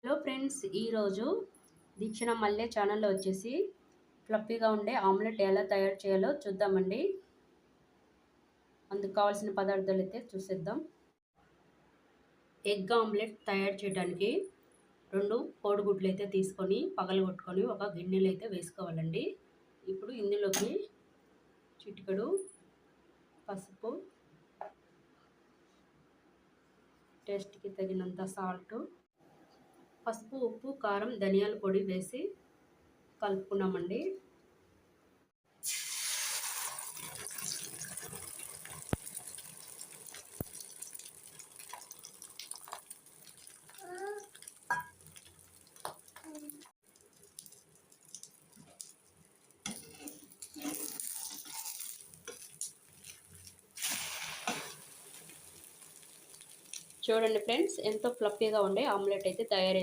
Hello friends, ఈరోజు దీక్షణ మల్లె ఛానల్లో వచ్చేసి ఫ్లఫీగా ఉండే ఆమ్లెట్ ఎలా తయారు చేయాలో చూద్దామండి. అందుకు కావాల్సిన పదార్థాలు అయితే చూసేద్దాం. ఎగ్ ఆమ్లెట్ తయారు చేయడానికి 2 కోడిగుడ్లు అయితే తీసుకొని పగలగొట్టుకొని ఒక గిన్నెలో అయితే వేసుకోవాలండి. ఇప్పుడు ఇందులోకి చిటికెడు పసుపు, టేస్ట్కి తగినంత సాల్ట్, పసుపు, ఉప్పు, కారం, ధనియాల పొడి వేసి కలుపుకున్నామండి. చూడండి ఫ్రెండ్స్, ఎంతో ఫ్లఫీగా ఉండే ఆమ్లెట్ అయితే తయారైంది.